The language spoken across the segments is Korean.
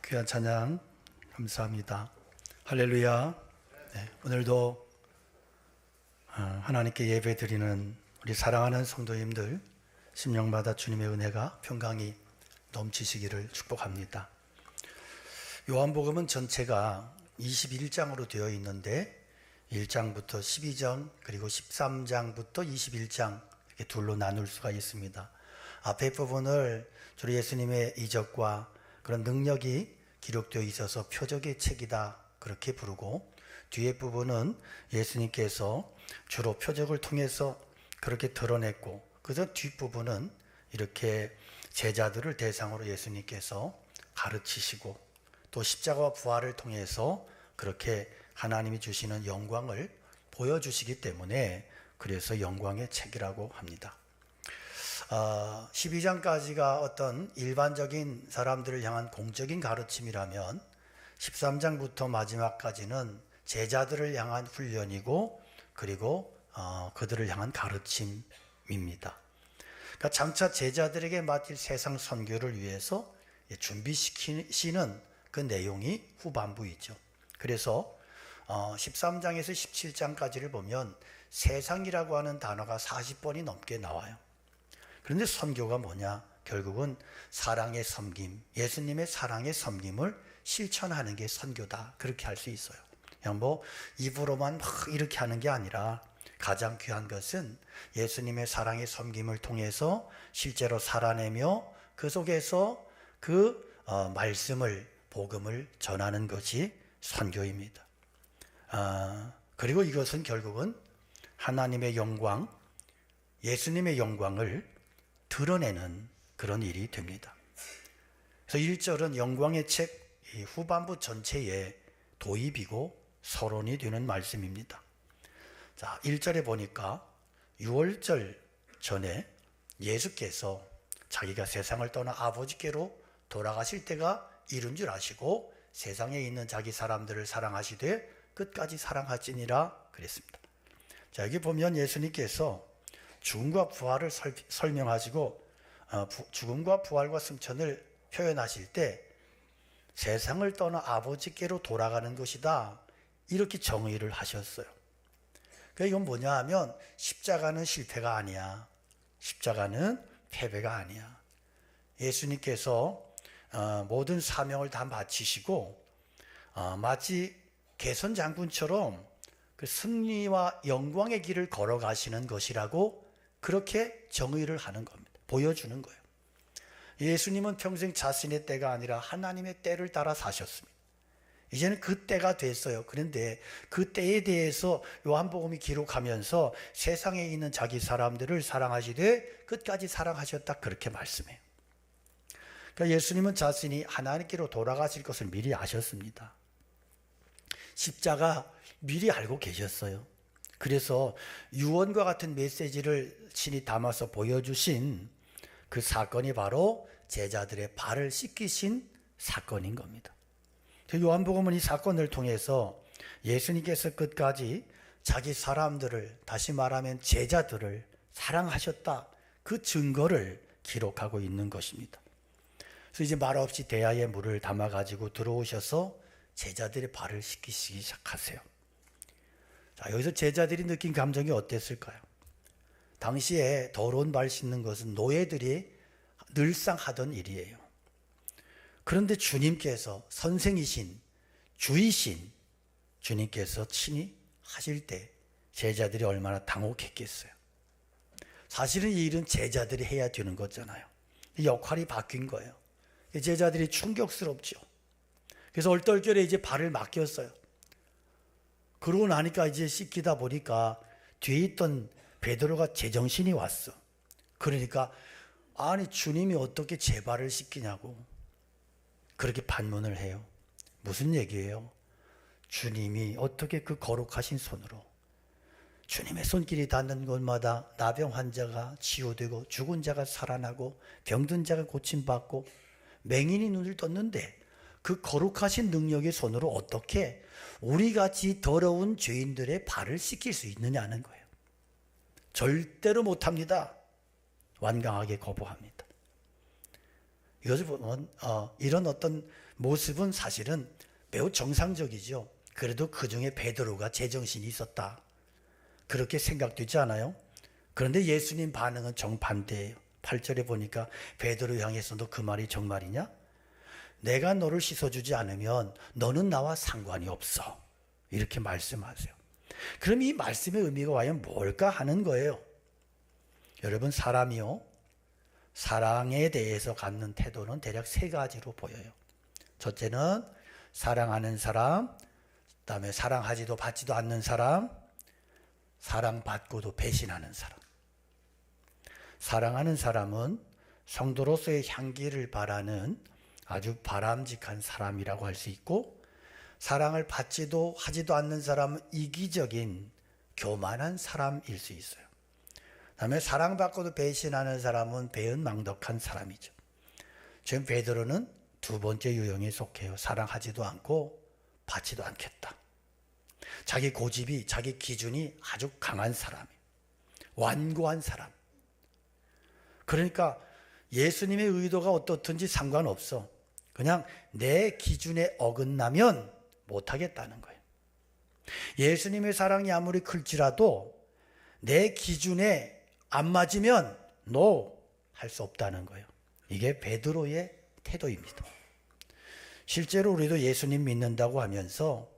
귀한 찬양 감사합니다. 할렐루야. 네, 오늘도 하나님께 예배드리는 우리 사랑하는 성도님들 심령마다 주님의 은혜가 평강이 넘치시기를 축복합니다. 요한복음은 전체가 21장으로 되어 있는데 1장부터 12장 그리고 13장부터 21장 이렇게 둘로 나눌 수가 있습니다. 앞에 부분을 주로 예수님의 이적과 그런 능력이 기록되어 있어서 표적의 책이다 그렇게 부르고, 뒤에 부분은 예수님께서 주로 표적을 통해서 그렇게 드러냈고, 그래서 뒷부분은 이렇게 제자들을 대상으로 예수님께서 가르치시고 또 십자가와 부활을 통해서 그렇게 하나님이 주시는 영광을 보여주시기 때문에 그래서 영광의 책이라고 합니다. 12장까지가 어떤 일반적인 사람들을 향한 공적인 가르침이라면 13장부터 마지막까지는 제자들을 향한 훈련이고 그리고 그들을 향한 가르침입니다. 그러니까 장차 제자들에게 맡길 세상 선교를 위해서 준비시키시는 그 내용이 후반부이죠. 그래서 13장에서 17장까지를 보면 세상이라고 하는 단어가 40번이 넘게 나와요. 그런데 선교가 뭐냐? 결국은 사랑의 섬김, 예수님의 사랑의 섬김을 실천하는 게 선교다. 그렇게 할 수 있어요. 그냥 입으로만 막 이렇게 하는 게 아니라 가장 귀한 것은 예수님의 사랑의 섬김을 통해서 실제로 살아내며 그 속에서 그 말씀을, 복음을 전하는 것이 선교입니다. 그리고 이것은 결국은 하나님의 영광, 예수님의 영광을 드러내는 그런 일이 됩니다. 그래서 1절은 영광의 책 후반부 전체에 도입이고 서론이 되는 말씀입니다. 자, 1절에 보니까 6월절 전에 예수께서 자기가 세상을 떠나 아버지께로 돌아가실 때가 이른 줄 아시고 세상에 있는 자기 사람들을 사랑하시되 끝까지 사랑하시니라 그랬습니다. 자, 여기 보면 예수님께서 죽음과 부활을 설명하시고 죽음과 부활과 승천을 표현하실 때 세상을 떠나 아버지께로 돌아가는 것이다 이렇게 정의를 하셨어요. 그러니까 이건 뭐냐 하면 십자가는 실패가 아니야. 십자가는 패배가 아니야. 예수님께서 모든 사명을 다 마치시고 마치 개선 장군처럼 그 승리와 영광의 길을 걸어가시는 것이라고 그렇게 정의를 하는 겁니다. 보여주는 거예요. 예수님은 평생 자신의 때가 아니라 하나님의 때를 따라 사셨습니다. 이제는 그 때가 됐어요. 그런데 그 때에 대해서 요한복음이 기록하면서 세상에 있는 자기 사람들을 사랑하시되 끝까지 사랑하셨다 그렇게 말씀해요. 그러니까 예수님은 자신이 하나님께로 돌아가실 것을 미리 아셨습니다. 십자가 미리 알고 계셨어요. 그래서 유언과 같은 메시지를 친히 담아서 보여주신 그 사건이 바로 제자들의 발을 씻기신 사건인 겁니다. 요한복음은 이 사건을 통해서 예수님께서 끝까지 자기 사람들을, 다시 말하면 제자들을 사랑하셨다 그 증거를 기록하고 있는 것입니다. 그래서 이제 말없이 대야에 물을 담아가지고 들어오셔서 제자들의 발을 씻기시기 시작하세요. 자, 여기서 제자들이 느낀 감정이 어땠을까요? 당시에 더러운 발 씻는 것은 노예들이 늘상 하던 일이에요. 그런데 주님께서 선생이신, 주이신 주님께서 친히 하실 때 제자들이 얼마나 당혹했겠어요. 사실은 이 일은 제자들이 해야 되는 거잖아요. 역할이 바뀐 거예요. 제자들이 충격스럽죠. 그래서 얼떨결에 이제 발을 맡겼어요. 그러고 나니까 이제 씻기다 보니까 뒤에 있던 베드로가 제정신이 왔어. 그러니까 아니 주님이 어떻게 제 발을 씻기냐고 그렇게 반문을 해요. 무슨 얘기예요? 주님이 어떻게 그 거룩하신 손으로 주님의 손길이 닿는 곳마다 나병 환자가 치유되고 죽은 자가 살아나고 병든 자가 고침받고 맹인이 눈을 떴는데 그 거룩하신 능력의 손으로 어떻게 우리같이 더러운 죄인들의 발을 씻길 수 있느냐는 거예요. 절대로 못합니다. 완강하게 거부합니다. 이것을 보면 이런 어떤 모습은 사실은 매우 정상적이죠. 그래도 그 중에 베드로가 제정신이 있었다, 그렇게 생각되지 않아요? 그런데 예수님 반응은 정반대예요. 8절에 보니까 베드로 향해서 너 그 말이 정말이냐? 내가 너를 씻어주지 않으면 너는 나와 상관이 없어, 이렇게 말씀하세요. 그럼 이 말씀의 의미가 과연 뭘까 하는 거예요. 여러분, 사람이요, 사랑에 대해서 갖는 태도는 대략 세 가지로 보여요. 첫째는 사랑하는 사람, 그다음에 사랑하지도 받지도 않는 사람, 사랑받고도 배신하는 사람. 사랑하는 사람은 성도로서의 향기를 바라는 아주 바람직한 사람이라고 할 수 있고, 사랑을 받지도 하지도 않는 사람은 이기적인 교만한 사람일 수 있어요. 그다음에 사랑받고도 배신하는 사람은 배은망덕한 사람이죠. 지금 베드로는 두 번째 유형에 속해요. 사랑하지도 않고 받지도 않겠다. 자기 고집이, 자기 기준이 아주 강한 사람이에요. 완고한 사람. 그러니까 예수님의 의도가 어떻든지 상관없어. 그냥 내 기준에 어긋나면 못하겠다는 거예요. 예수님의 사랑이 아무리 클지라도 내 기준에 안 맞으면 NO 할 수 없다는 거예요. 이게 베드로의 태도입니다. 실제로 우리도 예수님 믿는다고 하면서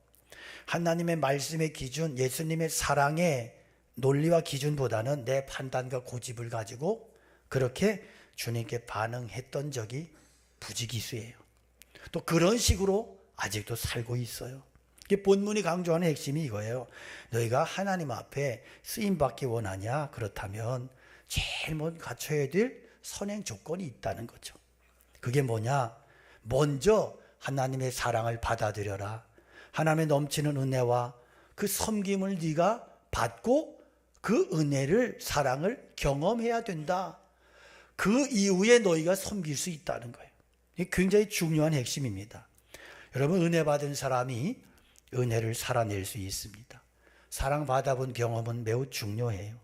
하나님의 말씀의 기준, 예수님의 사랑의 논리와 기준보다는 내 판단과 고집을 가지고 그렇게 주님께 반응했던 적이 부지기수예요. 또 그런 식으로 아직도 살고 있어요. 이게 본문이 강조하는 핵심이 이거예요. 너희가 하나님 앞에 쓰임받기 원하냐? 그렇다면 제일 먼저 갖춰야 될 선행 조건이 있다는 거죠. 그게 뭐냐? 먼저 하나님의 사랑을 받아들여라. 하나님의 넘치는 은혜와 그 섬김을 네가 받고 그 은혜를, 사랑을 경험해야 된다. 그 이후에 너희가 섬길 수 있다는 거예요. 이게 굉장히 중요한 핵심입니다. 여러분, 은혜 받은 사람이 은혜를 살아낼 수 있습니다. 사랑받아본 경험은 매우 중요해요.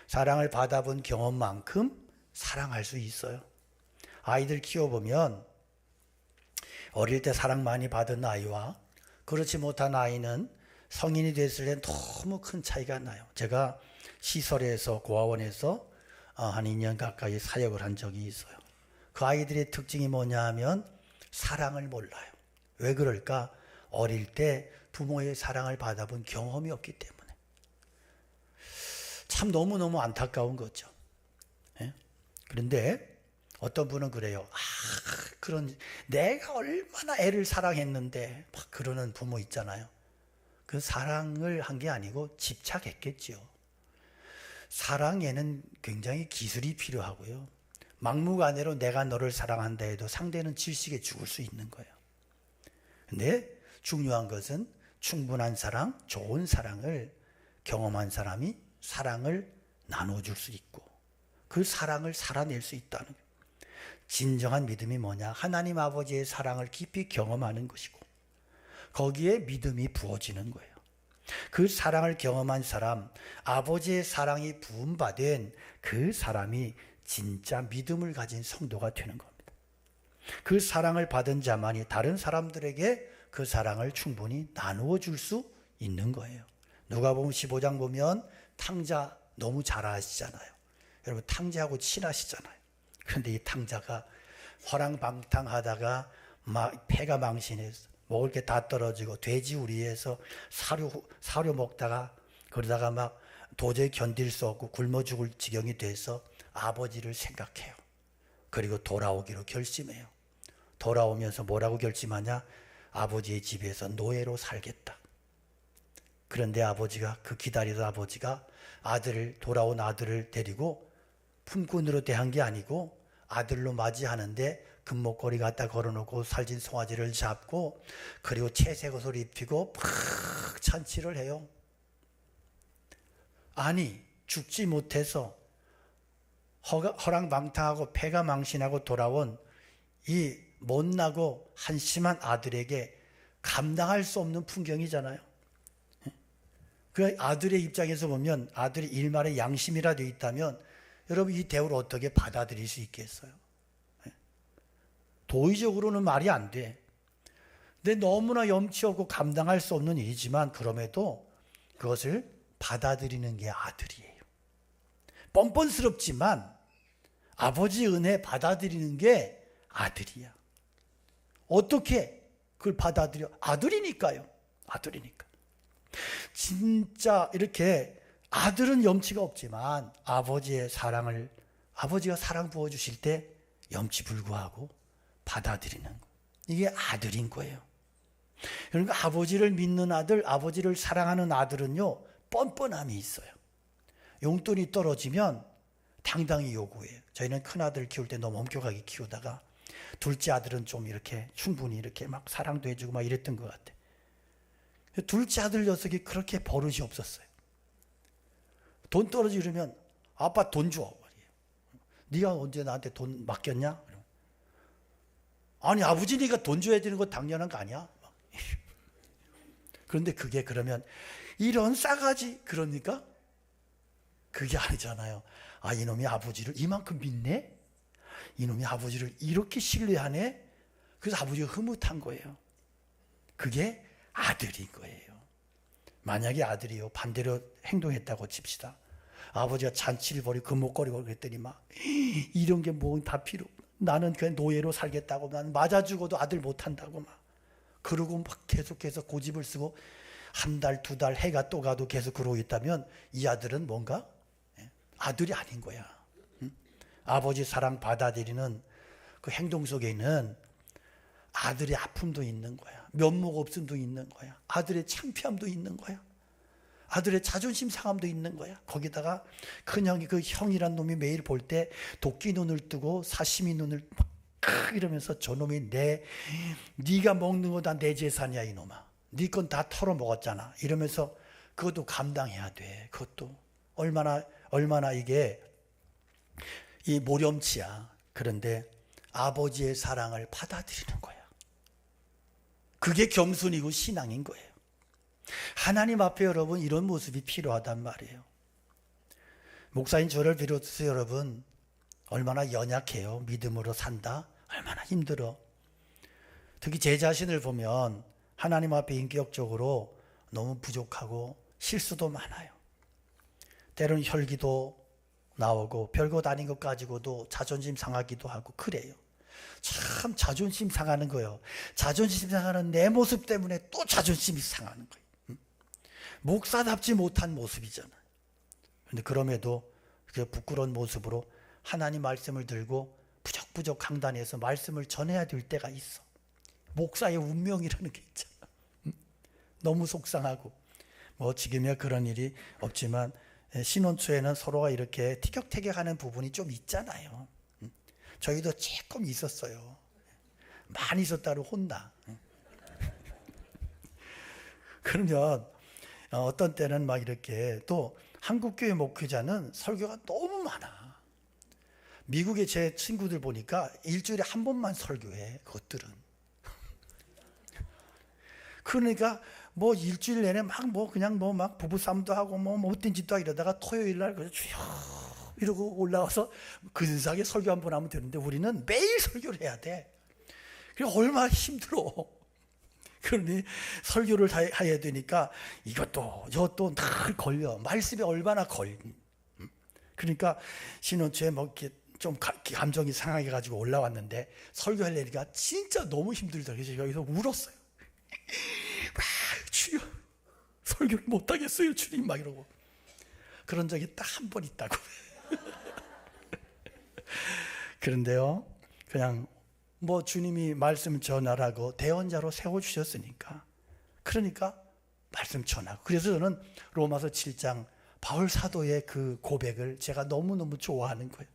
사랑을 받아본 경험만큼 사랑할 수 있어요. 아이들 키워보면 어릴 때 사랑 많이 받은 아이와 그렇지 못한 아이는 성인이 됐을 때 너무 큰 차이가 나요. 제가 시설에서, 고아원에서 한 2년 가까이 사역을 한 적이 있어요. 그 아이들의 특징이 뭐냐 하면 사랑을 몰라요. 왜 그럴까? 어릴 때 부모의 사랑을 받아본 경험이 없기 때문에. 참 너무너무 안타까운 거죠. 예? 그런데 어떤 분은 그래요. 그런 내가 얼마나 애를 사랑했는데 막 그러는 부모 있잖아요. 그 사랑을 한 게 아니고 집착했겠지요. 사랑에는 굉장히 기술이 필요하고요. 막무가내로 내가 너를 사랑한다 해도 상대는 질식에 죽을 수 있는 거예요. 근데 중요한 것은 충분한 사랑, 좋은 사랑을 경험한 사람이 사랑을 나눠줄 수 있고 그 사랑을 살아낼 수 있다는 거예요. 진정한 믿음이 뭐냐? 하나님 아버지의 사랑을 깊이 경험하는 것이고 거기에 믿음이 부어지는 거예요. 그 사랑을 경험한 사람, 아버지의 사랑이 부음받은 그 사람이 진짜 믿음을 가진 성도가 되는 겁니다. 그 사랑을 받은 자만이 다른 사람들에게 그 사랑을 충분히 나누어 줄 수 있는 거예요. 누가복음 15장 보면 탕자 너무 잘 아시잖아요. 여러분, 탕자하고 친하시잖아요. 그런데 이 탕자가 허랑방탕하다가 폐가 망신해서 먹을 게 다 떨어지고 돼지우리에서 사료 먹다가 그러다가 막 도저히 견딜 수 없고 굶어 죽을 지경이 돼서 아버지를 생각해요. 그리고 돌아오기로 결심해요. 돌아오면서 뭐라고 결심하냐? 아버지의 집에서 노예로 살겠다. 그런데 아버지가, 그 기다리던 아버지가 돌아온 아들을 데리고 품꾼으로 대한 게 아니고 아들로 맞이하는데 금목걸이 갖다 걸어놓고 살진 송아지를 잡고 그리고 채색 옷을 입히고 팍 잔치를 해요. 아니, 죽지 못해서 허랑방탕하고 폐가 망신하고 돌아온 이 못나고 한심한 아들에게 감당할 수 없는 풍경이잖아요. 그 아들의 입장에서 보면 아들이 일말의 양심이라도 있다면 여러분 이 대우를 어떻게 받아들일 수 있겠어요? 도의적으로는 말이 안 돼. 근데 너무나 염치 없고 감당할 수 없는 일이지만 그럼에도 그것을 받아들이는 게 아들이에요. 뻔뻔스럽지만 아버지 은혜 받아들이는 게 아들이야. 어떻게 그걸 받아들여? 아들이니까요. 아들이니까. 진짜 이렇게 아들은 염치가 없지만 아버지의 사랑을, 아버지가 사랑 부어주실 때 염치 불구하고 받아들이는 거. 이게 아들인 거예요. 그러니까 아버지를 믿는 아들, 아버지를 사랑하는 아들은요, 뻔뻔함이 있어요. 용돈이 떨어지면 당당히 요구해요. 저희는 큰아들 키울 때 너무 엄격하게 키우다가 둘째 아들은 좀 이렇게 충분히 이렇게 막 사랑도 해주고 막 이랬던 것 같아. 둘째 아들 녀석이 그렇게 버릇이 없었어요. 돈 떨어지려면 아빠 돈 줘. 네가 언제 나한테 돈 맡겼냐? 아니 아버지니까 돈 줘야 되는 거 당연한 거 아니야? 그런데 그게 그러면 이런 싸가지 그러니까 그게 아니잖아요. 아, 이놈이 아버지를 이만큼 믿네? 이놈이 아버지를 이렇게 신뢰하네? 그래서 아버지가 흐뭇한 거예요. 그게 아들인 거예요. 만약에 아들이요 반대로 행동했다고 칩시다. 아버지가 잔치를 벌이고 금목걸이고 그랬더니 막 이런 게 뭐 다 필요 없어. 나는 그냥 노예로 살겠다고, 나는 맞아 죽어도 아들 못한다고 막 그러고 막 계속해서 고집을 쓰고 한 달, 두 달, 해가 또 가도 계속 그러고 있다면 이 아들은 뭔가 아들이 아닌 거야. 아버지 사랑 받아들이는 그 행동 속에 있는 아들의 아픔도 있는 거야. 면목 없음도 있는 거야. 아들의 창피함도 있는 거야. 아들의 자존심 상함도 있는 거야. 거기다가 큰형이, 그 형이란 놈이 매일 볼 때 도끼 눈을 뜨고 사시미 눈을 막 이러면서 저놈이 네가 먹는 거 다 내 재산이야 이놈아. 네 건 다 털어 먹었잖아. 이러면서 그것도 감당해야 돼. 그것도 얼마나 이게 이 모렴치야. 그런데 아버지의 사랑을 받아들이는 거야. 그게 겸손이고 신앙인 거예요. 하나님 앞에 여러분 이런 모습이 필요하단 말이에요. 목사인 저를 비롯해서 여러분 얼마나 연약해요. 믿음으로 산다. 얼마나 힘들어. 특히 제 자신을 보면 하나님 앞에 인격적으로 너무 부족하고 실수도 많아요. 때로는 혈기도 나오고 별것 아닌 것 가지고도 자존심 상하기도 하고 그래요. 참 자존심 상하는 거예요. 자존심 상하는 내 모습 때문에 또 자존심이 상하는 거예요. 목사답지 못한 모습이잖아요. 그런데 그럼에도 그 부끄러운 모습으로 하나님 말씀을 들고 부적부적 강단에서 말씀을 전해야 될 때가 있어. 목사의 운명이라는 게 있잖아. 너무 속상하고 뭐 지금이야 그런 일이 없지만 신혼 초에는 서로가 이렇게 티격태격하는 부분이 좀 있잖아요. 저희도 조금 있었어요. 많이 있었다고 혼나. 그러면 어떤 때는 막 이렇게 또 한국교회 목회자는 설교가 너무 많아. 미국의 제 친구들 보니까 일주일에 한 번만 설교해. 그것들은. 그러니까 뭐 일주일 내내 막 그냥 막 부부싸움도 하고 뭐 못된 짓도 하고 이러다가 토요일 날 그래서 주여 이러고 올라와서 근사하게 설교 한 번 하면 되는데 우리는 매일 설교를 해야 돼. 그래 얼마나 힘들어. 그러니 설교를 다 해야 되니까 이것도 저것도 늘 걸려. 말씀에 얼마나 그러니까 신혼초에 뭐 이렇게 좀 감정이 상하게 가지고 올라왔는데 설교하려니까 진짜 너무 힘들더라고요. 그래서 여기서 울었어요. 주여 설교를 못하겠어요 주님 막 이러고. 그런 적이 딱 한 번 있다고. 그런데요 그냥 뭐 주님이 말씀 전하라고 대언자로 세워주셨으니까 그러니까 말씀 전하고. 그래서 저는 로마서 7장 바울 사도의 그 고백을 제가 너무너무 좋아하는 거예요.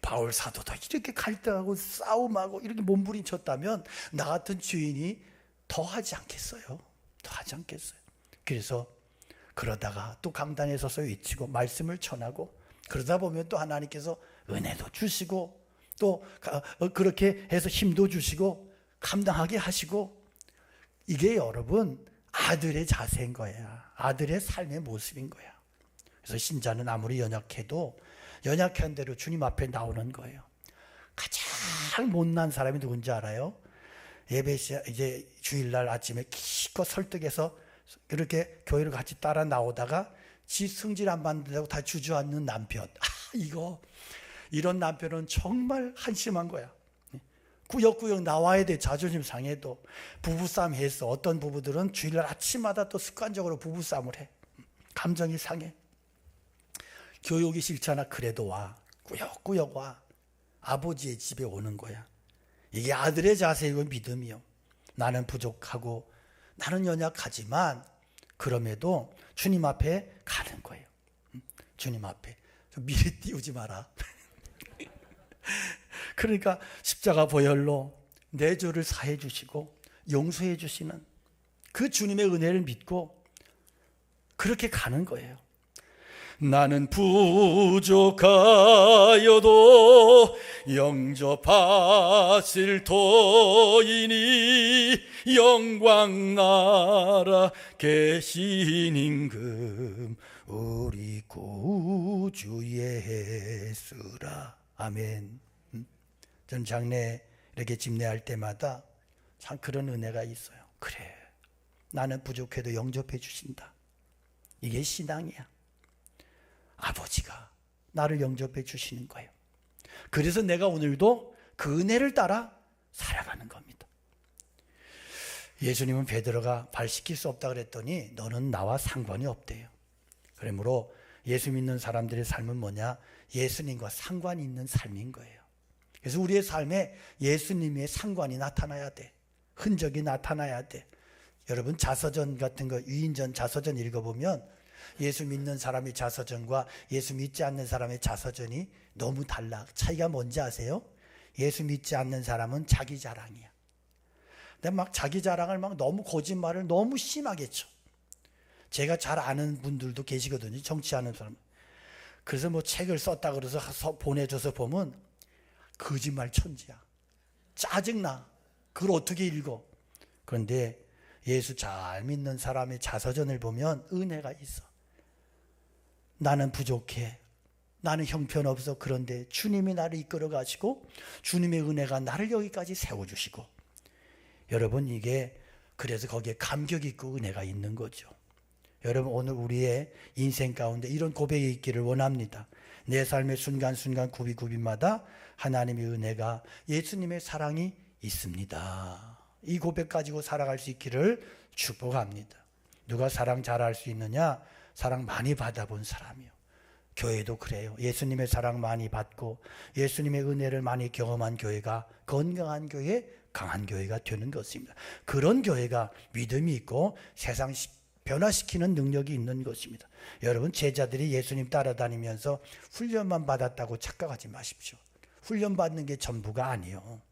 바울 사도도 이렇게 갈등하고 싸움하고 이렇게 몸부림쳤다면 나 같은 주인이 더 하지 않겠어요? 더 하지 않겠어요? 그래서 그러다가 또 강단에 서서 외치고 말씀을 전하고 그러다 보면 또 하나님께서 은혜도 주시고 또 그렇게 해서 힘도 주시고 감당하게 하시고. 이게 여러분 아들의 자세인 거야. 아들의 삶의 모습인 거야. 그래서 신자는 아무리 연약해도 연약한 대로 주님 앞에 나오는 거예요. 가장 가장 못난 사람이 누군지 알아요? 예배 이제 주일날 아침에 기껏 설득해서 그렇게 교회를 같이 따라 나오다가 지 승질 안 받는다고 다 주저앉는 남편. 이런 남편은 정말 한심한 거야. 구역구역 나와야 돼. 자존심 상해도. 부부싸움 해서 어떤 부부들은 주일날 아침마다 또 습관적으로 부부싸움을 해. 감정이 상해. 교육이 싫잖아. 그래도 와. 꾸역꾸역 와. 아버지의 집에 오는 거야. 이게 아들의 자세이고 믿음이요. 나는 부족하고 나는 연약하지만 그럼에도 주님 앞에 가는 거예요. 주님 앞에. 미리 띄우지 마라. 그러니까 십자가 보혈로 내 죄를 사해 주시고 용서해 주시는 그 주님의 은혜를 믿고 그렇게 가는 거예요. 나는 부족하여도 영접하실 터이니 영광 나라 계신 임금 우리 구주 예수라. 아멘. 전 장례 이렇게 집례할 때마다 참 그런 은혜가 있어요. 그래, 나는 부족해도 영접해 주신다. 이게 신앙이야. 아버지가 나를 영접해 주시는 거예요. 그래서 내가 오늘도 그 은혜를 따라 살아가는 겁니다. 예수님은 베드로가 발 씻길 수 없다 그랬더니 너는 나와 상관이 없대요. 그러므로 예수 믿는 사람들의 삶은 뭐냐? 예수님과 상관이 있는 삶인 거예요. 그래서 우리의 삶에 예수님의 상관이 나타나야 돼. 흔적이 나타나야 돼. 여러분 자서전 같은 거, 유인전 자서전 읽어보면 예수 믿는 사람의 자서전과 예수 믿지 않는 사람의 자서전이 너무 달라. 차이가 뭔지 아세요? 예수 믿지 않는 사람은 자기 자랑이야. 근데 막 자기 자랑을 막 너무 거짓말을 너무 심하게 쳐. 제가 잘 아는 분들도 계시거든요. 정치하는 사람. 그래서 뭐 책을 썼다 그래서 보내줘서 보면 거짓말 천지야. 짜증나. 그걸 어떻게 읽어? 그런데 예수 잘 믿는 사람의 자서전을 보면 은혜가 있어. 나는 부족해. 나는 형편없어. 그런데 주님이 나를 이끌어 가시고 주님의 은혜가 나를 여기까지 세워주시고, 여러분 이게 그래서 거기에 감격 있고 은혜가 있는 거죠. 여러분 오늘 우리의 인생 가운데 이런 고백이 있기를 원합니다. 내 삶의 순간순간 구비구비마다 하나님의 은혜가, 예수님의 사랑이 있습니다. 이 고백 가지고 살아갈 수 있기를 축복합니다. 누가 사랑 잘할 수 있느냐? 사랑 많이 받아본 사람이요. 교회도 그래요. 예수님의 사랑 많이 받고 예수님의 은혜를 많이 경험한 교회가 건강한 교회, 강한 교회가 되는 것입니다. 그런 교회가 믿음이 있고 세상 변화시키는 능력이 있는 것입니다. 여러분 제자들이 예수님 따라다니면서 훈련만 받았다고 착각하지 마십시오. 훈련 받는 게 전부가 아니에요.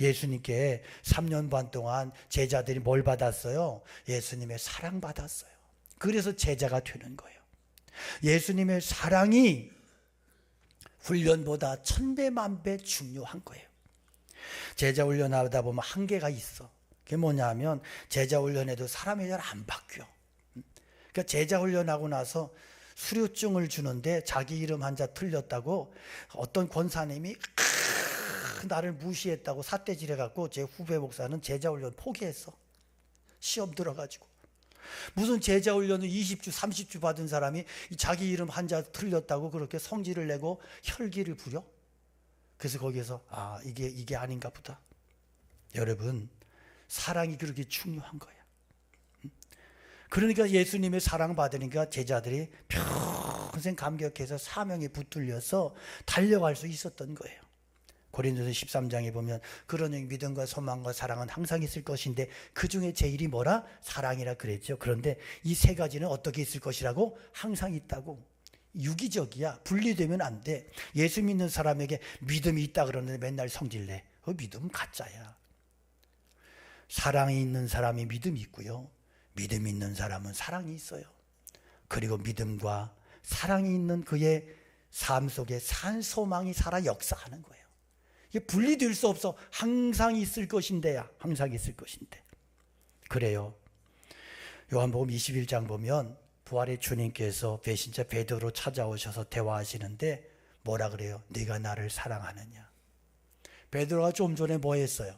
예수님께 3년 반 동안 제자들이 뭘 받았어요? 예수님의 사랑 받았어요. 그래서 제자가 되는 거예요. 예수님의 사랑이 훈련보다 1000배 만배 중요한 거예요. 제자 훈련하다 보면 한계가 있어. 그게 뭐냐 하면 제자 훈련에도 사람이 잘 안 바뀌어. 그러니까 제자 훈련하고 나서 수료증을 주는데 자기 이름 한자 틀렸다고 어떤 권사님이 나를 무시했다고 삿대질해갖고 제 후배 목사는 제자 훈련 포기했어. 시험 들어가지고. 무슨 제자 훈련을 20주 30주 받은 사람이 자기 이름 한자 틀렸다고 그렇게 성질을 내고 혈기를 부려? 그래서 거기에서 이게 아닌가 보다. 여러분 사랑이 그렇게 중요한 거야. 그러니까 예수님의 사랑 받으니까 제자들이 평생 감격해서 사명에 붙들려서 달려갈 수 있었던 거예요. 고린도서 13장에 보면 그러니 믿음과 소망과 사랑은 항상 있을 것인데 그 중에 제일이 뭐라? 사랑이라 그랬죠. 그런데 이 세 가지는 어떻게 있을 것이라고? 항상 있다고. 유기적이야. 분리되면 안 돼. 예수 믿는 사람에게 믿음이 있다 그러는데 맨날 성질내. 그 믿음은 가짜야. 사랑이 있는 사람이 믿음이 있고요. 믿음이 있는 사람은 사랑이 있어요. 그리고 믿음과 사랑이 있는 그의 삶 속에 산 소망이 살아 역사하는 거예요. 이게 분리될 수 없어. 항상 있을 것인데야. 항상 있을 것인데. 그래요. 요한복음 21장 보면 부활의 주님께서 배신자 베드로 찾아오셔서 대화하시는데 뭐라 그래요? 네가 나를 사랑하느냐? 베드로가 좀 전에 뭐 했어요?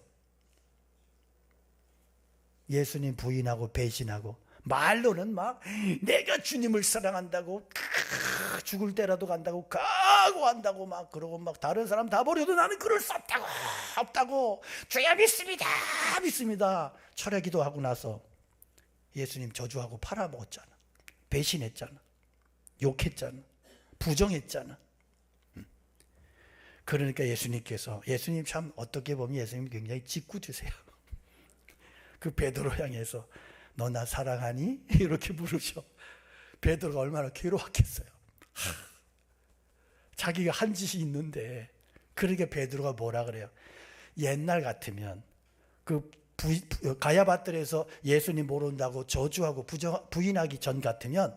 예수님 부인하고 배신하고 말로는 막 내가 주님을 사랑한다고 죽을 때라도 간다고 각오한다고 막 그러고 막 다른 사람 다 버려도 나는 그럴 수 없다고 주여 믿습니다. 철회 기도하고 나서 예수님 저주하고 팔아먹었잖아. 배신했잖아. 욕했잖아. 부정했잖아. 그러니까 예수님 참 어떻게 보면 예수님 굉장히 짓궂으세요. 그 베드로 향해서 너 나 사랑하니? 이렇게 물으셔. 베드로가 얼마나 괴로웠겠어요. 자기가 한 짓이 있는데. 그러니까 베드로가 뭐라 그래요? 옛날 같으면 그 가야바들에서 예수님 모른다고 저주하고 부인하기 전 같으면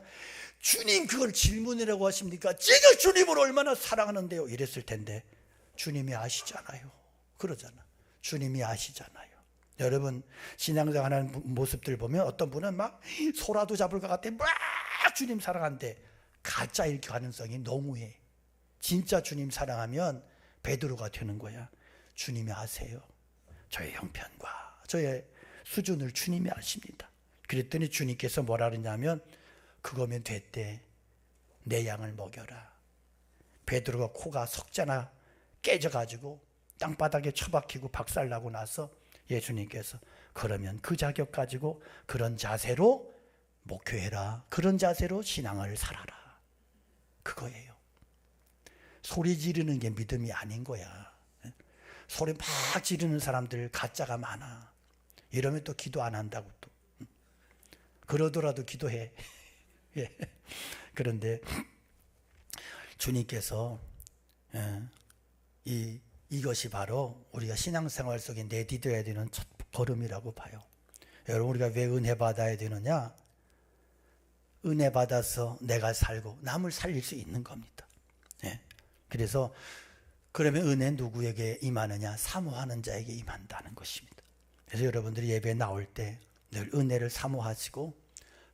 주님 그걸 질문이라고 하십니까? 제가 주님을 얼마나 사랑하는데요? 이랬을 텐데 주님이 아시잖아요. 그러잖아. 주님이 아시잖아요. 여러분 신앙생활하는 모습들 보면 어떤 분은 막 소라도 잡을 것 같아 막 주님 사랑한데 가짜일 가능성이 너무해. 진짜 주님 사랑하면 베드로가 되는 거야. 주님이 아세요. 저의 형편과 저의 수준을 주님이 아십니다. 그랬더니 주님께서 뭐라 그러냐면 그거면 됐대. 내 양을 먹여라. 베드로가 코가 석자나 깨져가지고 땅바닥에 처박히고 박살나고 나서 예수님께서 그러면 그 자격 가지고 그런 자세로 목회해라. 그런 자세로 신앙을 살아라. 그거예요. 소리 지르는 게 믿음이 아닌 거야. 소리 막 지르는 사람들 가짜가 많아. 이러면 또 기도 안 한다고 또. 그러더라도 기도해. 그런데 주님께서 이것이 바로 우리가 신앙생활 속에 내디뎌야 되는 첫 걸음이라고 봐요. 여러분 우리가 왜 은혜 받아야 되느냐? 은혜 받아서 내가 살고 남을 살릴 수 있는 겁니다. 그래서 그러면 은혜 누구에게 임하느냐? 사모하는 자에게 임한다는 것입니다. 그래서 여러분들이 예배에 나올 때 늘 은혜를 사모하시고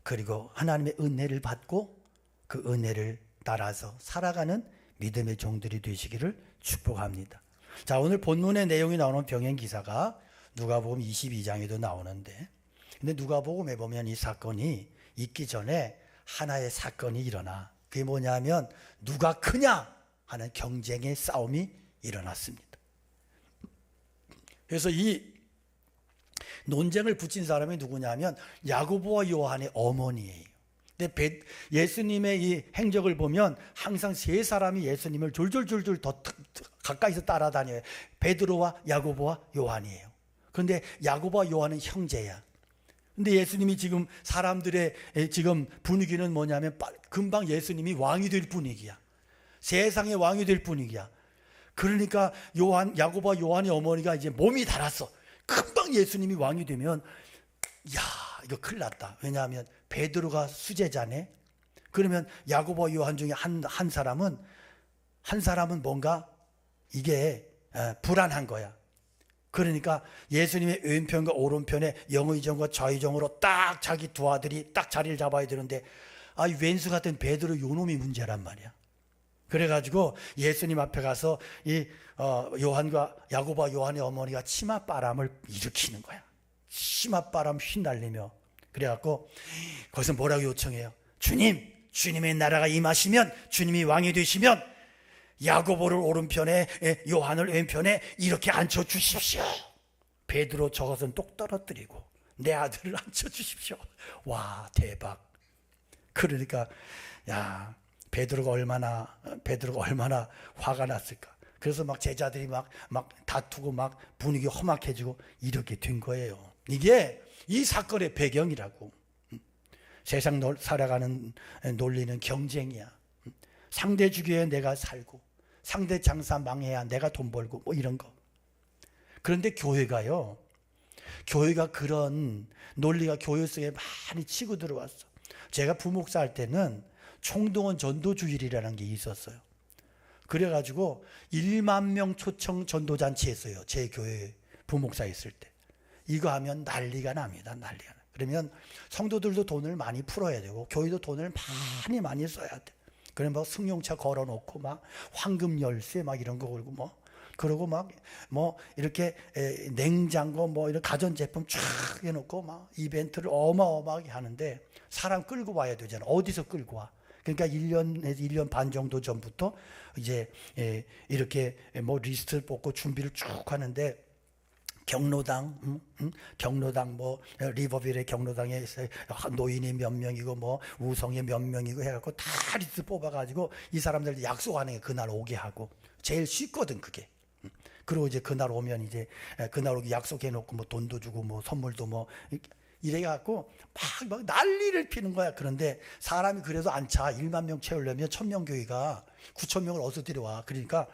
그리고 하나님의 은혜를 받고 그 은혜를 따라서 살아가는 믿음의 종들이 되시기를 축복합니다. 자, 오늘 본문의 내용이 나오는 병행 기사가 누가복음 22장에도 나오는데, 근데 누가복음에 보면 이 사건이 있기 전에 하나의 사건이 일어나. 그게 뭐냐면 누가 크냐 하는 경쟁의 싸움이 일어났습니다. 그래서 이 논쟁을 붙인 사람이 누구냐면 야고보와 요한의 어머니예요. 근데 예수님의 이 행적을 보면 항상 세 사람이 예수님을 졸졸졸졸 더 가까이서 따라다녀요. 베드로와 야고보와 요한이에요. 그런데 야고보와 요한은 형제야. 근데 예수님이 지금 사람들의 지금 분위기는 뭐냐면 금방 예수님이 왕이 될 분위기야. 세상의 왕이 될 분위기야. 그러니까 야고보와 요한의 어머니가 이제 몸이 달았어. 금방 예수님이 왕이 되면 야 이거 큰일 났다. 왜냐하면 베드로가 수제자네. 그러면 야고보와 요한 중에 한 사람은 뭔가 이게 불안한 거야. 그러니까 예수님의 왼편과 오른편에 영의정과 좌의정으로 딱 자기 두 아들이 딱 자리를 잡아야 되는데 이 왼수 같은 베드로 요놈이 문제란 말이야. 그래가지고 예수님 앞에 가서 이 야고보와 요한의 어머니가 치맛바람을 일으키는 거야. 치맛바람 휘날리며 그래갖고 거기서 뭐라고 요청해요? 주님의 나라가 임하시면 주님이 왕이 되시면 야고보를 오른편에 요한을 왼편에 이렇게 앉혀주십시오. 베드로 저것은 똑 떨어뜨리고 내 아들을 앉혀주십시오. 와 대박. 그러니까 야 베드로가 얼마나 화가 났을까. 그래서 막 제자들이 막 다투고 막 분위기 험악해지고 이렇게 된 거예요. 이게 이 사건의 배경이라고. 세상 살아가는 논리는 경쟁이야. 상대 주기에 내가 살고 상대 장사 망해야 내가 돈 벌고 뭐 이런 거. 그런데 교회가 그런 논리가 교회 속에 많이 치고 들어왔어. 제가 부목사 할 때는 총동원 전도주일이라는 게 있었어요. 그래가지고 1만 명 초청 전도잔치 했어요. 제 교회 부목사 있을 때. 이거 하면 난리가 납니다. 난리가 나. 그러면 성도들도 돈을 많이 풀어야 되고 교회도 돈을 많이 써야 돼. 그래 뭐 승용차 걸어놓고 막 황금 열쇠 막 이런 거 걸고 뭐 그러고 막 뭐 이렇게 냉장고 뭐 이런 가전제품 쫙 해놓고 막 이벤트를 어마어마하게 하는데 사람 끌고 와야 되잖아. 어디서 끌고 와? 그러니까 1년에서 1년 반 정도 전부터 이제 이렇게 뭐 리스트를 뽑고 준비를 쭉 하는데 경로당, 경로당 뭐 리버빌의 경로당에 노인이 몇 명이고 뭐 우성이 몇 명이고 해갖고 다 리스트 뽑아가지고 이 사람들 약속하는 게 그날 오게 하고 제일 쉽거든 그게. 그리고 이제 그날 오면 이제 그날 오기 약속해놓고 뭐 돈도 주고 뭐 선물도 뭐 이래갖고 막 난리를 피는 거야. 그런데 사람이 그래도 안 차. 1만 명 채우려면 1000명 교회가 9,000명을 어디서 데려와. 그러니까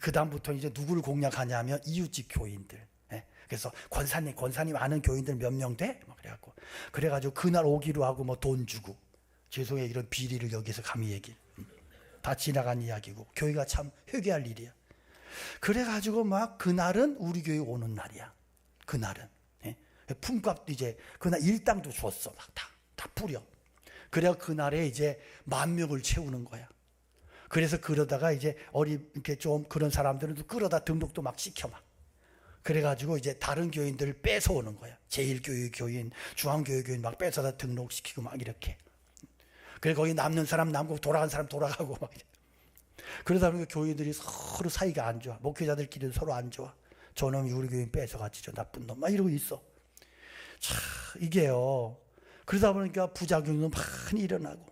그 다음부터 이제 누구를 공략하냐면 이웃집 교인들. 그래서 권사님 아는 교인들 몇 명 돼? 막 그래가지고 그날 오기로 하고 뭐 돈 주고. 죄송해요. 이런 비리를 여기서 감히 얘기. 다 지나간 이야기고 교회가 참 회개할 일이야. 그래가지고 막 그날은 우리 교회 오는 날이야. 그날은 품값도 이제 그날 일당도 줬어. 막 다 뿌려. 그래야 그날에 이제 10,000명을 채우는 거야. 그래서 그러다가 이제 이렇게 좀 그런 사람들은 끌어다 등록도 막 시켜 막. 그래가지고 이제 다른 교인들을 뺏어오는 거야. 제1교회 교인, 중앙교회 교인 막 뺏어다 등록시키고 막 이렇게. 그래 거기 남는 사람 남고 돌아간 사람 돌아가고 막. 그러다 보니까 교인들이 서로 사이가 안 좋아. 목회자들끼리도 서로 안 좋아. 저놈이 우리 교인 뺏어갔지 저 나쁜 놈 막 이러고 있어. 참 이게요. 그러다 보니까 부작용도 많이 일어나고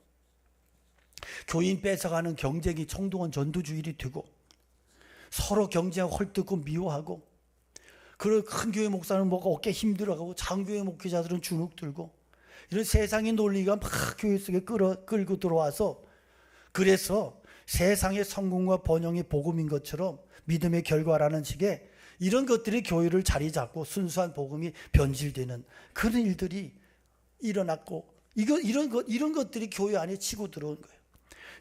교인 뺏어가는 경쟁이 청동원 전도주일이 되고 서로 경쟁하고 헐뜯고 미워하고 그리고 큰 교회 목사는 뭐가 어깨 힘들어가고 장교회 목회자들은 주눅 들고 이런 세상의 논리가 막 교회 속에 끌고 들어와서 그래서 세상의 성공과 번영의 복음인 것처럼 믿음의 결과라는 식의 이런 것들이 교회를 자리 잡고 순수한 복음이 변질되는 그런 일들이 일어났고 이런 것들이 교회 안에 치고 들어온 거예요.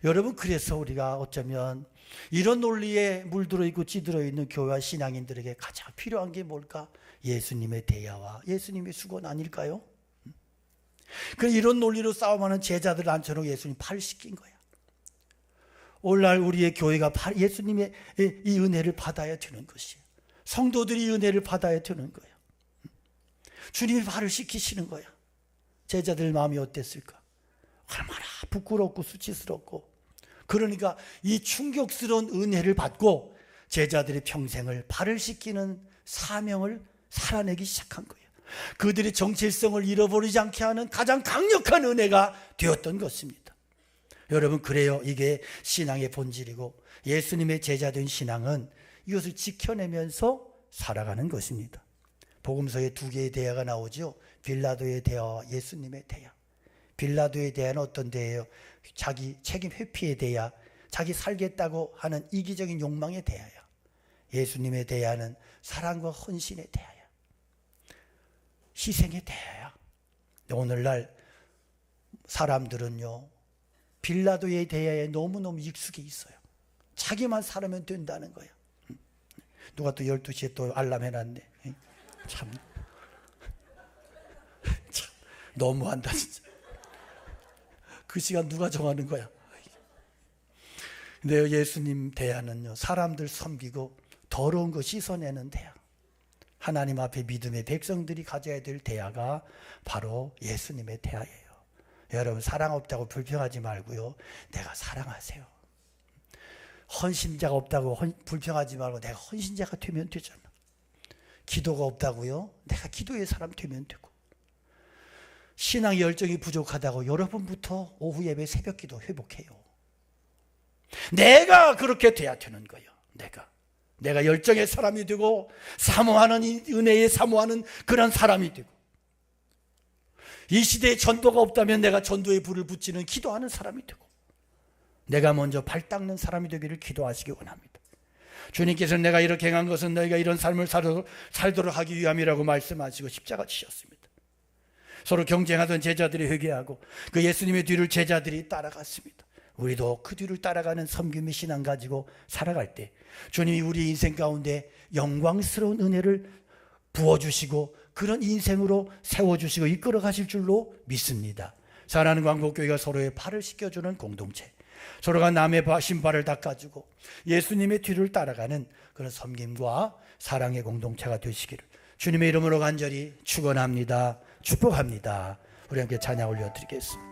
여러분 그래서 우리가 어쩌면 이런 논리에 물들어 있고 찌들어 있는 교회와 신앙인들에게 가장 필요한 게 뭘까? 예수님의 대야와 예수님의 수건 아닐까요? 이런 논리로 싸움하는 제자들을 앉혀놓고 예수님 팔을 씻긴 거야. 오늘날 우리의 교회가 예수님의 이 은혜를 받아야 되는 것이에요. 성도들이 이 은혜를 받아야 되는 거예요. 주님이 발을 씻기시는 거야. 제자들 마음이 어땠을까? 얼마나 부끄럽고 수치스럽고 그러니까 이 충격스러운 은혜를 받고 제자들의 평생을 발을 씻기는 사명을 살아내기 시작한 거예요. 그들의 정체성을 잃어버리지 않게 하는 가장 강력한 은혜가 되었던 것입니다. 여러분 그래요. 이게 신앙의 본질이고 예수님의 제자된 신앙은 이것을 지켜내면서 살아가는 것입니다. 복음서에 2개의 대야가 나오죠. 빌라도의 대야와 예수님의 대야. 빌라도의 대야는 어떤 대야예요? 자기 책임 회피의 대야, 자기 살겠다고 하는 이기적인 욕망의 대야야. 예수님의 대야는 사랑과 헌신의 대야야. 희생의 대야야. 오늘날 사람들은요 빌라도의 대야에 너무너무 익숙해 있어요. 자기만 살면 된다는 거야. 누가 또 12시에 또 알람 해놨네. 참 너무한다 진짜. 그 시간 누가 정하는 거야? 근데 예수님 대야는요 사람들 섬기고 더러운 거 씻어내는 대야. 하나님 앞에 믿음의 백성들이 가져야 될 대야가 바로 예수님의 대야예요. 여러분 사랑 없다고 불평하지 말고요. 내가 사랑하세요. 헌신자가 없다고 불평하지 말고 내가 헌신자가 되면 되잖아. 기도가 없다고요. 내가 기도의 사람 되면 되고. 신앙의 열정이 부족하다고 여러분부터 오후 예배 새벽 기도 회복해요. 내가 그렇게 돼야 되는 거예요. 내가 열정의 사람이 되고 사모하는 은혜에 사모하는 그런 사람이 되고 이 시대에 전도가 없다면 내가 전도의 불을 붙이는 기도하는 사람이 되고 내가 먼저 발 닦는 사람이 되기를 기도하시기 원합니다. 주님께서는 내가 이렇게 행한 것은 너희가 이런 삶을 살도록 하기 위함이라고 말씀하시고 십자가 지셨습니다. 서로 경쟁하던 제자들이 회개하고 그 예수님의 뒤를 제자들이 따라갔습니다. 우리도 그 뒤를 따라가는 섬김의 신앙 가지고 살아갈 때 주님이 우리 인생 가운데 영광스러운 은혜를 부어주시고 그런 인생으로 세워주시고 이끌어 가실 줄로 믿습니다. 사랑하는 광복교회가 서로의 발을 씻겨주는 공동체, 서로가 남의 신발을 닦아주고 예수님의 뒤를 따라가는 그런 섬김과 사랑의 공동체가 되시기를 주님의 이름으로 간절히 축원합니다. 축복합니다. 우리 함께 찬양 올려드리겠습니다.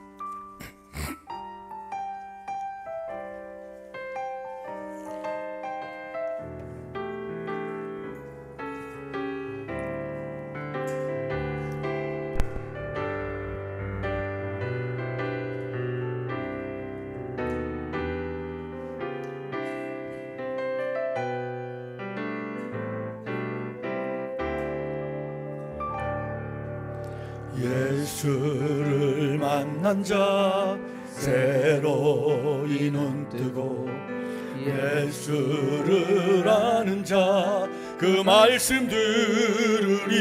예수를 만난 자 새로이 눈 뜨고 예수를 아는 자 그 말씀 들으리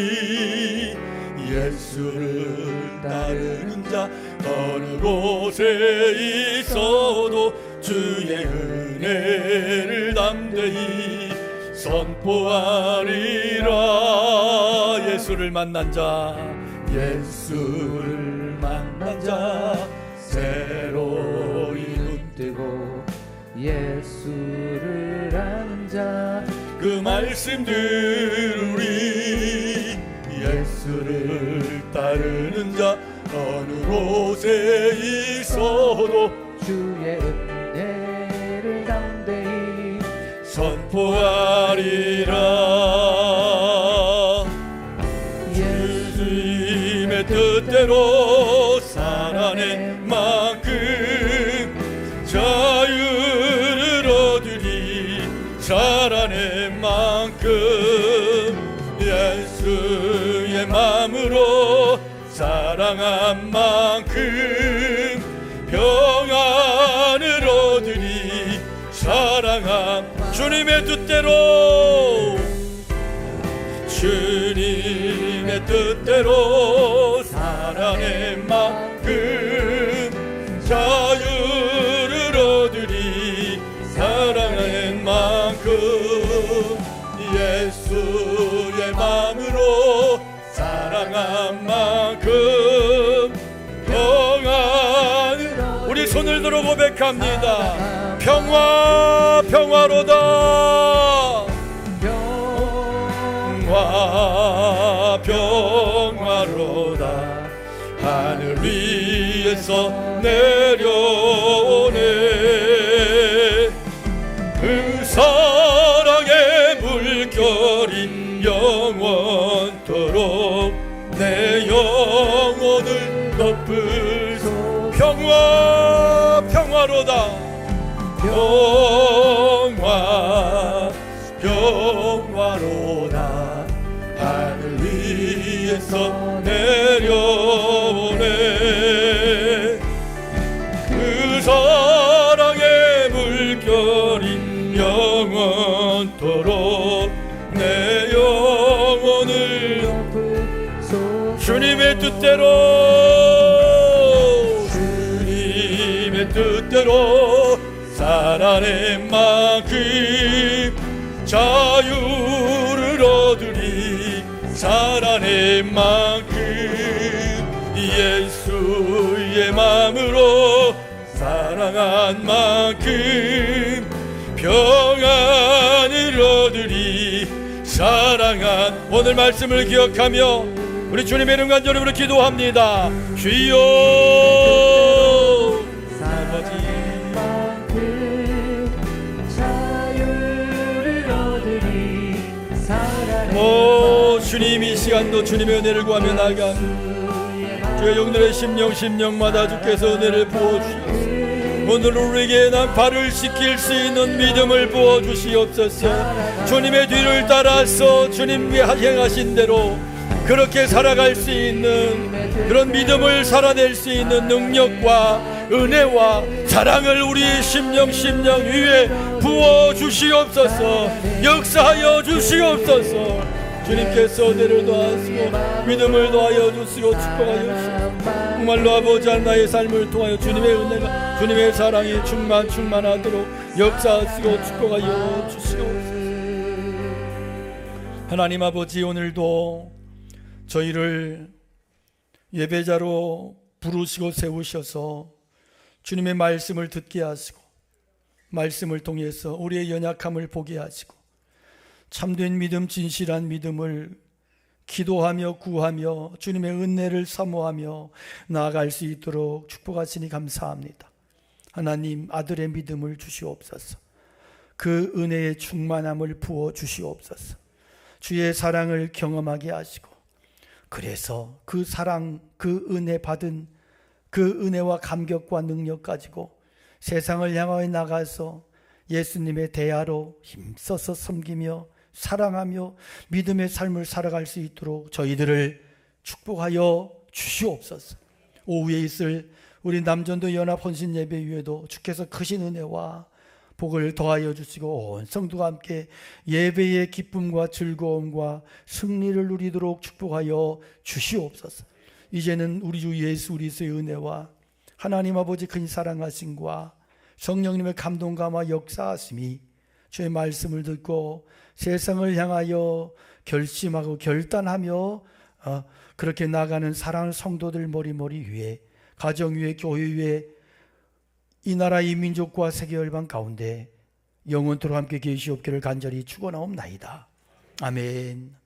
예수를 따르는 자 어느 곳에 있어도 주의 은혜를 담대히 선포하리라 예수를 만난 자 예수를 만난 자 새로이 눈 뜨고 예수를 아는 자 그 말씀 들으리 예수를 따르는 자 어느 곳에 있어도 주의 은혜를 담대히 선포하리라 예수님의 뜻대로 살아낸 만큼 자유를 얻으리 살아낸 만큼 예수의 마음으로 사랑한 만큼 평안을 얻으리 사랑한 주님의 뜻대로 주님의 뜻대로 살아낸 만큼 자유를 얻으리 사랑한 만큼 예수의 마음으로 사랑한 만큼 평안을 우리 손을 들어 고백합니다. 평화 평화로다 평화로다 하늘 위에서 내려오네 그 사랑의 물결이 영원토록 내 영혼을 덮을 평화로다 평화로다 하늘 위에서 내려오네 그 사랑의 물결이 영원토록 내 영혼을 주님의 뜻대로 살아낸 만큼 자유를 얻으리 살아낸 만큼 예수의 마음으로 사랑한 만큼 평안을 얻으리 사랑한 오늘 말씀을 기억하며 우리 주님의 이름 간절히 기도합니다. 주여 오 주님 이 시간도 주님의 은혜를 구하며 나아갑니다. 주의 영들의 심령마다 주께서 은혜를 부어주시옵소서. 오늘 우리에게 난 발을 씻길 수 있는 믿음을 부어주시옵소서. 주님의 뒤를 따라서 주님께 행하신 대로 그렇게 살아갈 수 있는 그런 믿음을 살아낼 수 있는 능력과 은혜와 사랑을 우리 심령 위에 부어주시옵소서. 역사하여 주시옵소서. 주님께서 은혜를 더하시고 믿음을 더하여 주시고 축복하여 주시옵소서. 정말로 아버지 나의 삶을 통하여 주님의 은혜가 주님의 사랑이 충만하도록 역사하시고 축복하여 주시옵소서. 하나님 아버지 오늘도 저희를 예배자로 부르시고 세우셔서 주님의 말씀을 듣게 하시고 말씀을 통해서 우리의 연약함을 보게 하시고 참된 믿음, 진실한 믿음을 기도하며 구하며 주님의 은혜를 사모하며 나아갈 수 있도록 축복하시니 감사합니다. 하나님, 아들의 믿음을 주시옵소서. 그 은혜의 충만함을 부어 주시옵소서. 주의 사랑을 경험하게 하시고 그래서 그 사랑, 그 은혜 받은 그 은혜와 감격과 능력 가지고 세상을 향하여 나가서 예수님의 대하로 힘써서 섬기며 사랑하며 믿음의 삶을 살아갈 수 있도록 저희들을 축복하여 주시옵소서. 오후에 있을 우리 남전도 연합 헌신 예배위에도 주께서 크신 은혜와 복을 더하여 주시고 온 성도가 함께 예배의 기쁨과 즐거움과 승리를 누리도록 축복하여 주시옵소서. 이제는 우리 주 예수 그리스도의 은혜와 하나님 아버지 큰 사랑하심과 성령님의 감동감화 역사하심이 주의 말씀을 듣고 세상을 향하여 결심하고 결단하며 그렇게 나가는 사랑하는 성도들 머리머리 위에, 가정 위에, 교회 위에, 이 나라 이 민족과 세계 열방 가운데 영원토록 함께 계시옵기를 간절히 축원하옵나이다. 아멘.